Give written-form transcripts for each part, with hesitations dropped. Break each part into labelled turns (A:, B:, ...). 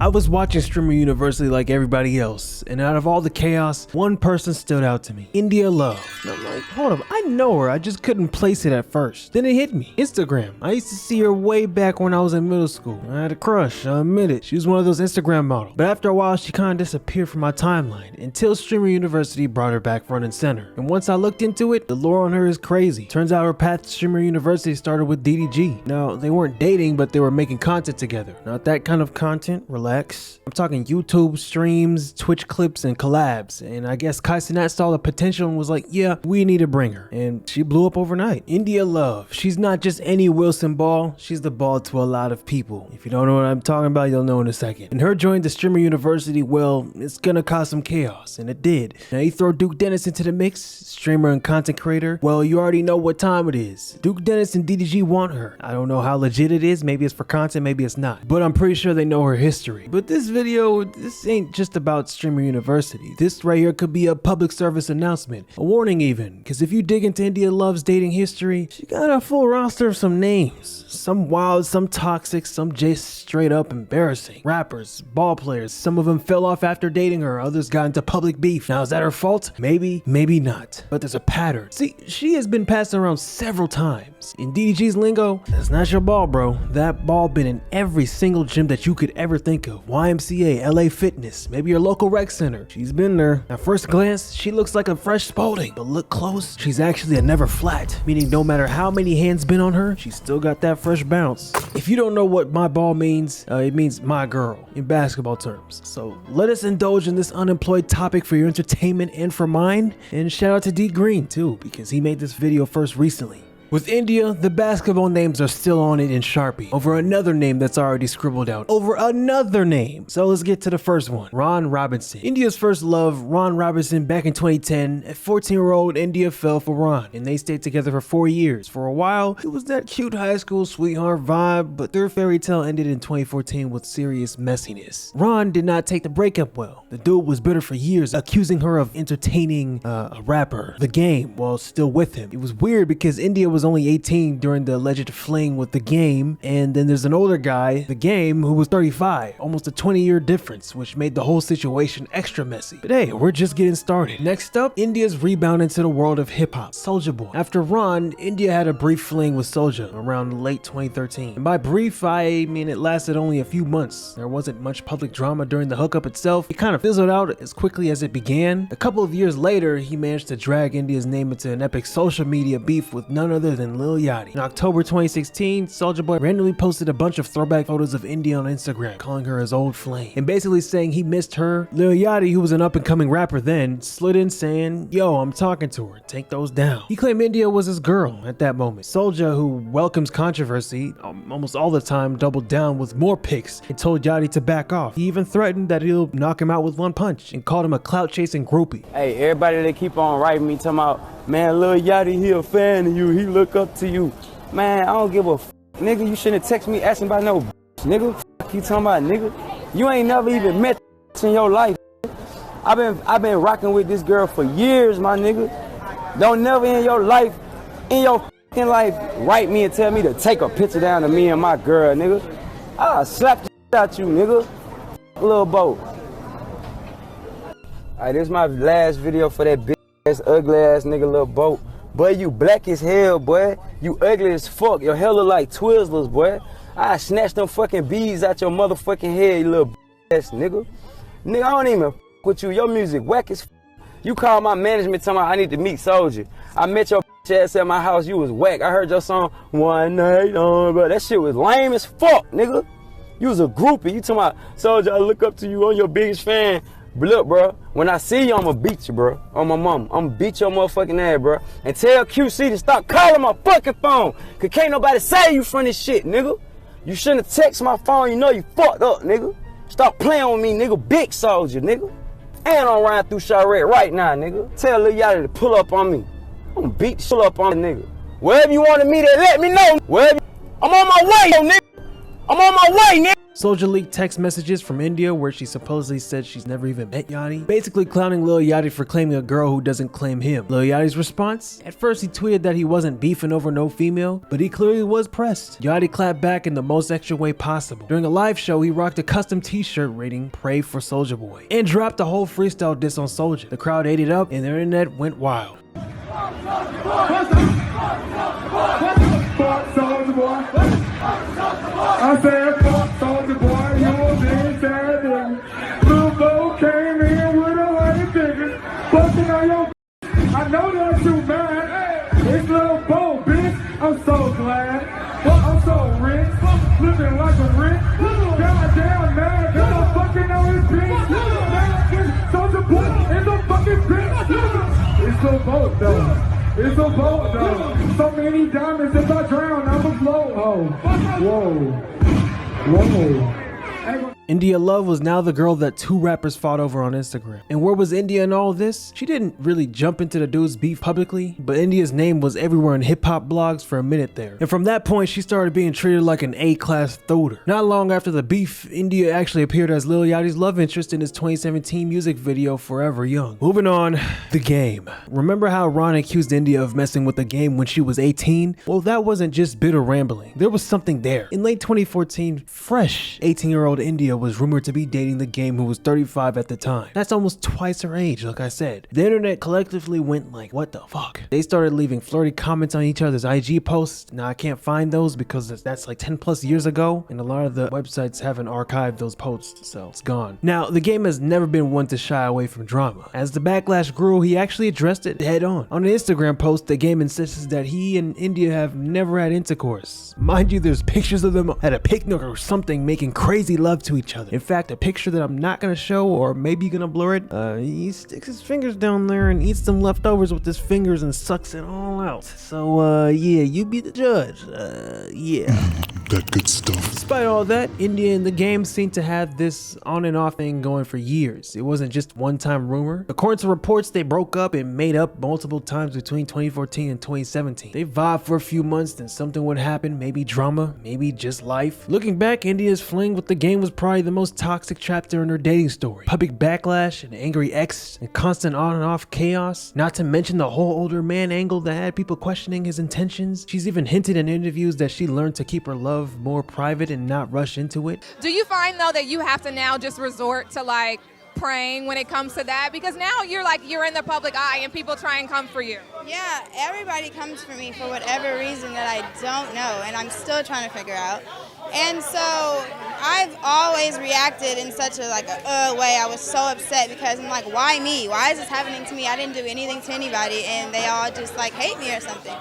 A: I was watching Streamer University like everybody else, and out of all the chaos, one person stood out to me. India Love. And I'm like, hold up, I know her, I just couldn't place it at first. Then it hit me. Instagram. I used to see her way back when I was in middle school. I had a crush, I admit it. She was one of those Instagram models. But after a while, she kind of disappeared from my timeline until Streamer University brought her back front and center. And once I looked into it, the lore on her is crazy. Turns out her path to Streamer University started with DDG. Now, they weren't dating, but they were making content together. Not that kind of content, relax. I'm talking YouTube streams, Twitch clips, and collabs. And I guess 𝐒𝐈𝐀 saw the potential and was like, yeah, we need to bring her. And she blew up overnight. India Love. She's not just any Wilson ball, she's the ball to a lot of people. If you don't know what I'm talking about, you'll know in a second. And her joining the Streamer University, well, it's gonna cause some chaos, and it did. Now you throw Duke Dennis into the mix, streamer and content creator, well, you already know what time it is. Duke Dennis and DDG want her. I don't know how legit it is, maybe it's for content, maybe it's not. But I'm pretty sure they know her history. But this video, this ain't just about Streamer University. This right here could be a public service announcement, a warning even, because if you dig into India Love's dating history, she got a full roster of some names. Some wild, some toxic, some just straight up embarrassing. Rappers, ball players, some of them fell off after dating her, others got into public beef. Now is that her fault? Maybe, maybe not. But there's a pattern. See, she has been passed around several times. In DDG's lingo, that's not your ball, bro. That ball been in every single gym that you could ever think of. YMCA, LA Fitness, maybe your local rec center. She's been there. At first glance, she looks like a fresh Spalding, but look close, she's actually a never flat, meaning no matter how many hands been on her, she's still got that fresh bounce. If you don't know what my ball means, it means my girl in basketball terms. So let us indulge in this unemployed topic for your entertainment and for mine. And shout out to D Green too, because he made this video first recently. With India, the basketball names are still on it in Sharpie, over another name that's already scribbled out, over another name. So let's get to the first one, Ron Robinson. India's first love, Ron Robinson, back in 2010, at 14-year-old India fell for Ron, and they stayed together for 4 years. For a while, it was that cute high school sweetheart vibe, but their fairy tale ended in 2014 with serious messiness. Ron did not take the breakup well. The dude was bitter for years, accusing her of entertaining a rapper, The Game, while still with him. It was weird because India was only 18 during the alleged fling with The Game, and then there's an older guy, The Game, who was 35, almost a 20-year difference, which made the whole situation extra messy. But hey, we're just getting started. Next up, India's rebound into the world of hip-hop, Soulja Boy. After Ron, India had a brief fling with Soulja around late 2013. And by brief, I mean it lasted only a few months. There wasn't much public drama during the hookup itself. It kind of fizzled out as quickly as it began. A couple of years later, he managed to drag India's name into an epic social media beef with none other than 𝐿𝐿. In October 2016, Soulja Boy randomly posted a bunch of throwback photos of India on Instagram, calling her his old flame, and basically saying he missed her. 𝐿𝐿, who was an up-and-coming rapper then, slid in saying, yo, I'm talking to her, take those down. He claimed India was his girl at that moment. Soulja, who welcomes controversy almost all the time, doubled down with more pics and told Yachty to back off. He even threatened that he'll knock him out with one punch and called him a clout-chasing groupie.
B: Hey, everybody that keep on writing me talking about, man, 𝐿𝐿, he a fan of you, he look up to you. Man, I don't give a f, nigga. You shouldn't have texted me asking about no nigga. F you talking about, nigga? You ain't never even met in your life. I've been rocking with this girl for years, my nigga. Don't never in your life, write me and tell me to take a picture down of me and my girl, nigga. I'll slap the shit out you, nigga. Little boat. Alright, this is my last video for that bitch ass, ugly ass nigga, Lil Boat. Boy, you black as hell, boy. You ugly as fuck. Your hair look like Twizzlers, boy. I snatch them fucking beads out your motherfucking head, you little ass nigga. Nigga, I don't even f with you. Your music whack as f. You call my management talking about I need to meet Soulja. I met your ass at my house. You was whack. I heard your song One Night On, bro. That shit was lame as fuck, nigga. You was a groupie. You talking about Soulja, I look up to you, I'm your biggest fan. But look, bro, when I see you, I'ma beat you, bro. On my mama. I'ma beat your motherfucking ass, bro. And tell QC to stop calling my fucking phone. Cause can't nobody save you from this shit, nigga. You shouldn't have texted my phone. You know you fucked up, nigga. Stop playing with me, nigga. Big Soulja, nigga. And I'm riding through Charette right now, nigga. Tell 𝐿𝐿 to pull up on me. I'm gonna beat the shit up on the nigga. Wherever you wanted me to let me know. I'm on my way, yo, nigga. I'm on my way, nigga.
A: Soulja leaked text messages from India where she supposedly said she's never even met Yachty, basically clowning Lil Yachty for claiming a girl who doesn't claim him. Lil Yachty's response? At first he tweeted that he wasn't beefing over no female, but he clearly was pressed. Yachty clapped back in the most extra way possible. During a live show, he rocked a custom t-shirt rating "Pray for Soulja Boy" and dropped a whole freestyle diss on Soulja. The crowd ate it up and the internet went wild.
C: Fuck Soulja Boy. I said fuck Soulja Boy, you a bitch ass nigga. Lil Bo came in with a hundred figures, busting on your I know that you mad. It's Lil Bo, bitch. I'm so glad. But I'm so rich, living like a rich. Goddamn man, cause I'm fucking on his bitch. Man, Soulja Boy is a fucking bitch. It's Lil Bo though. It's a boat though. So many diamonds, if I drown, I'ma float. Oh, whoa, whoa.
A: India Love was now the girl that two rappers fought over on Instagram. And where was India in all this? She didn't really jump into the dude's beef publicly, but India's name was everywhere in hip-hop blogs for a minute there. And from that point, she started being treated like an A-class thoter. Not long after the beef, India actually appeared as Lil Yachty's love interest in his 2017 music video Forever Young. Moving on, The Game. Remember how Ronny accused India of messing with The Game when she was 18? Well, that wasn't just bitter rambling. There was something there. In late 2014, fresh 18-year-old India was rumored to be dating The Game, who was 35 at the time. That's almost twice her age, like I said. The internet collectively went like, what the fuck? They started leaving flirty comments on each other's IG posts. Now I can't find those because that's like 10 plus years ago, and a lot of the websites haven't archived those posts, so it's gone. Now, The Game has never been one to shy away from drama. As the backlash grew, he actually addressed it head on. On an Instagram post, The Game insists that he and India have never had intercourse. Mind you, there's pictures of them at a picnic or something making crazy love to each other. In fact, a picture that I'm not gonna show, or maybe gonna blur it, he sticks his fingers down there and eats some leftovers with his fingers and sucks it all out. So yeah, you be the judge. Yeah.
D: That good stuff.
A: Despite all that, India and The Game seem to have this on and off thing going for years. It wasn't just one-time rumor. According to reports, they broke up and made up multiple times between 2014 and 2017. They vibed for a few months, then something would happen, maybe drama, maybe just life. Looking back, India's fling with The Game was probably the most toxic chapter in her dating story. Public backlash, an angry ex, and constant on and off chaos. Not to mention the whole older man angle that had people questioning his intentions. She's even hinted in interviews that she learned to keep her love more private and not rush into it.
E: Do you find though that you have to now just resort to like praying when it comes to that? Because now you're in the public eye and people try and come for you.
F: Yeah, everybody comes for me for whatever reason that I don't know, and I'm still trying to figure out. And so I've always reacted in such a way. I was so upset because I'm like, why me? Why is this happening to me? I didn't do anything to anybody, and they all just like hate me or something.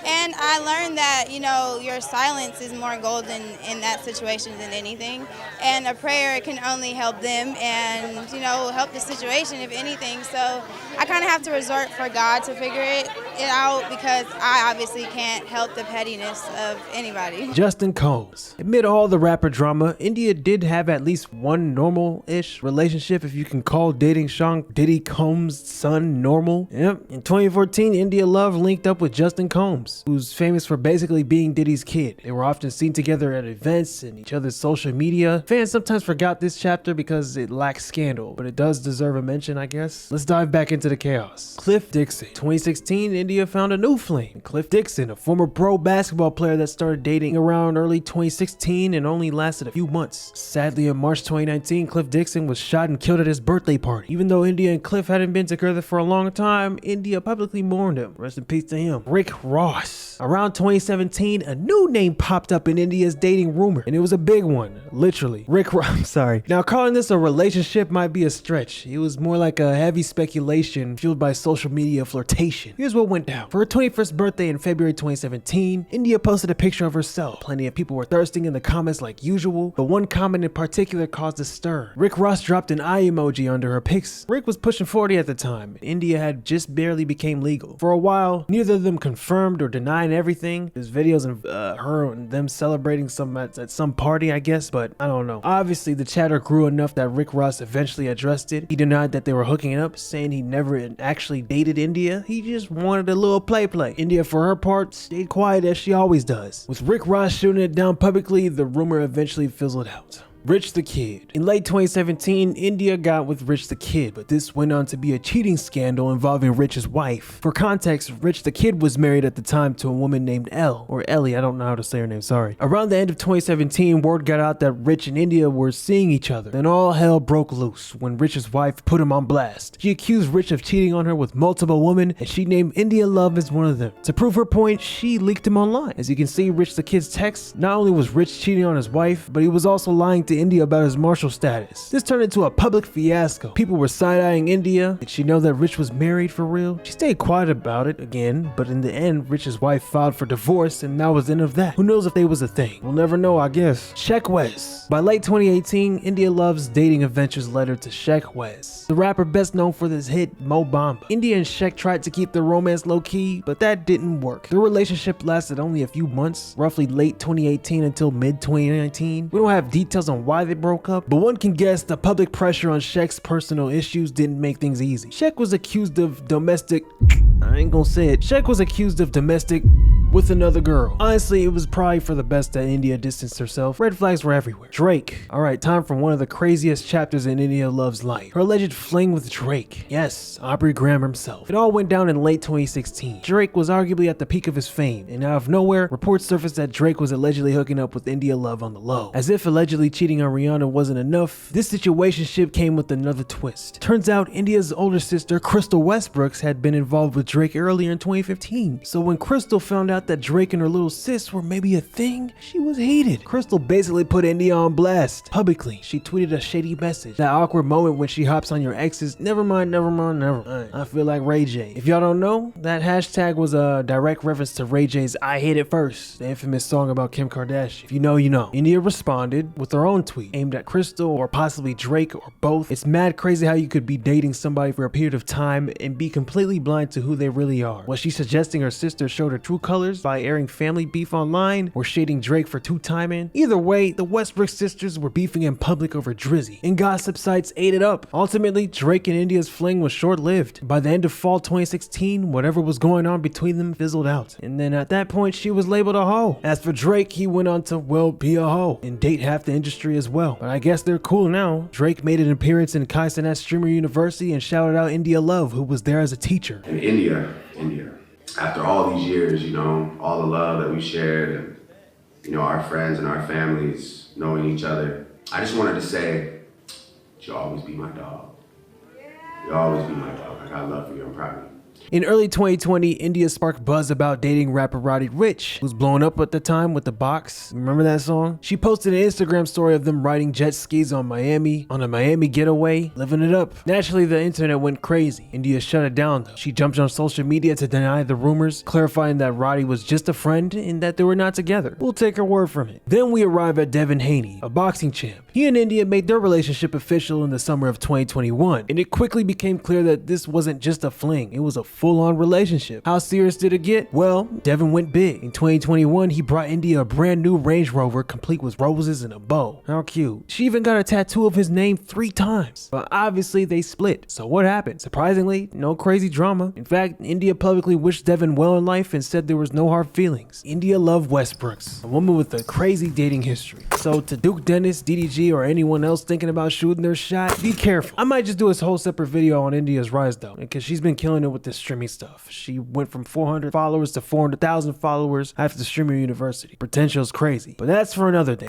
F: And I learned that, you know, your silence is more golden in that situation than anything. And a prayer can only help them and, you know, help the situation, if anything. So I kind of have to resort for God to figure it out because I obviously can't help the pettiness of anybody.
A: Justin Combs. Amid all the rapper drama, India did have at least one normal-ish relationship, if you can call dating Sean Diddy Combs' son normal. Yep. In 2014, India Love linked up with Justin Combs, who's famous for basically being Diddy's kid. They were often seen together at events and each other's social media. Fans sometimes forgot this chapter because it lacks scandal, but it does deserve a mention, I guess. Let's dive back into the chaos. Cliff Dixon. 2016, India found a new flame. Cliff Dixon, a former pro basketball player that started dating around early 2016 and only lasted a few months. Sadly, in March 2019, Cliff Dixon was shot and killed at his birthday party. Even though India and Cliff hadn't been together for a long time, India publicly mourned him. Rest in peace to him. Rick Ross. Around 2017, a new name popped up in India's dating rumor, and it was a big one, literally. I'm sorry. Now, calling this a relationship might be a stretch. It was more like a heavy speculation fueled by social media flirtation. Here's what went down. For her 21st birthday in February 2017, India posted a picture of herself. Plenty of people were thirsting in the comments like usual, but one comment in particular caused a stir. Rick Ross dropped an eye emoji under her pics. Rick was pushing 40 at the time. India had just barely became legal. For a while, neither of them confirmed or denying everything. There's videos of her and them celebrating at some party, I guess, but I don't know. Obviously, the chatter grew enough that Rick Ross eventually addressed it. He denied that they were hooking up, saying he never actually dated India. He just wanted a little play. India, for her part, stayed quiet as she always does. With Rick Ross shooting it down publicly, the rumor eventually fizzled out. Rich the Kid. In late 2017, India got with Rich the Kid, but this went on to be a cheating scandal involving Rich's wife. For context, Rich the Kid was married at the time to a woman named Elle, or Ellie, I don't know how to say her name, sorry. Around the end of 2017, word got out that Rich and India were seeing each other. Then all hell broke loose when Rich's wife put him on blast. She accused Rich of cheating on her with multiple women, and she named India Love as one of them. To prove her point, she leaked him online. As you can see, Rich the Kid's text, not only was Rich cheating on his wife, but he was also lying to India about his martial status. This turned into a public fiasco. People were side-eyeing India. Did she know that Rich was married for real? She stayed quiet about it again, but in the end, Rich's wife filed for divorce, and that was the end of that. Who knows if they was a thing? We'll never know, I guess. 𝐁𝐔𝐒𝐈𝐀. By late 2018, India Love's dating adventures led her to 𝐁𝐔𝐒𝐈𝐀, the rapper best known for this hit, Mo Bamba. India and 𝐁𝐔𝐒𝐈𝐀 tried to keep their romance low-key, but that didn't work. Their relationship lasted only a few months, roughly late 2018 until mid-2019. We don't have details on why they broke up, but one can guess the public pressure on 𝐁𝐔𝐒𝐈𝐀's personal issues didn't make things easy. 𝐁𝐔𝐒𝐈𝐀 was accused of domestic... I ain't gonna say it. 𝐁𝐔𝐒𝐈𝐀 was accused of domestic with another girl. Honestly, it was probably for the best that India distanced herself. Red flags were everywhere. Drake. Alright, time for one of the craziest chapters in India Love's life. Her alleged fling with Drake. Yes, Aubrey Graham himself. It all went down in late 2016. Drake was arguably at the peak of his fame, and out of nowhere, reports surfaced that Drake was allegedly hooking up with India Love on the low. As if allegedly cheating on Rihanna wasn't enough, this situationship came with another twist. Turns out India's older sister, Crystal Westbrooks, had been involved with Drake earlier in 2015. So when Crystal found out that Drake and her little sis were maybe a thing, she was heated. Crystal basically put India on blast. Publicly, she tweeted a shady message. That awkward moment when she hops on your exes, never mind. I feel like Ray J. If y'all don't know, that hashtag was a direct reference to Ray J's I Hit It First, the infamous song about Kim Kardashian. If you know, you know. India responded with her own tweet aimed at Crystal or possibly Drake or both. It's mad crazy how you could be dating somebody for a period of time and be completely blind to who they really are. Was she suggesting her sister showed her true colors by airing family beef online, or shading Drake for two-timing? Either way, the Westbrook sisters were beefing in public over Drizzy, and gossip sites ate it up. Ultimately, Drake and India's fling was short-lived. By the end of fall 2016, whatever was going on between them fizzled out, and then at that point, she was labeled a hoe. As for Drake, he went on to, well, be a hoe and date half the industry as well. But I guess they're cool now. Drake made an appearance in 𝐿𝐼 Streamer University and shouted out India Love, who was there as a teacher.
D: And India, after all these years, you know, all the love that we shared and, you know, our friends and our families knowing each other, I just wanted to say, you'll always be my dog. You'll always be my dog. I got love for you. I'm proud of you.
A: In early 2020, India sparked buzz about dating rapper Roddy Ricch, who was blowing up at the time with The Box. Remember that song? She posted an Instagram story of them riding jet skis on a Miami getaway, living it up. Naturally, the internet went crazy. India shut it down though. She jumped on social media to deny the rumors, clarifying that Roddy was just a friend and that they were not together. We'll take her word from it. Then we arrive at Devin Haney, a boxing champ. He and India made their relationship official in the summer of 2021, and it quickly became clear that this wasn't just a fling, it was a full-on relationship. How serious did it get? Well, Devin went big. In 2021, he brought India a brand new Range Rover complete with roses and a bow. How cute. She even got a tattoo of his name 3 times. But obviously they split. So what happened? Surprisingly, no crazy drama. In fact, India publicly wished Devin well in life and said there was no hard feelings. India Love Westbrooks, a woman with a crazy dating history. So to Duke Dennis, DDG, or anyone else thinking about shooting their shot, be careful. I might just do a whole separate video on India's rise though, because she's been killing it with this streaming stuff. She went from 400 followers to 400,000 followers after the Streamer University. Potential is crazy, but that's for another day.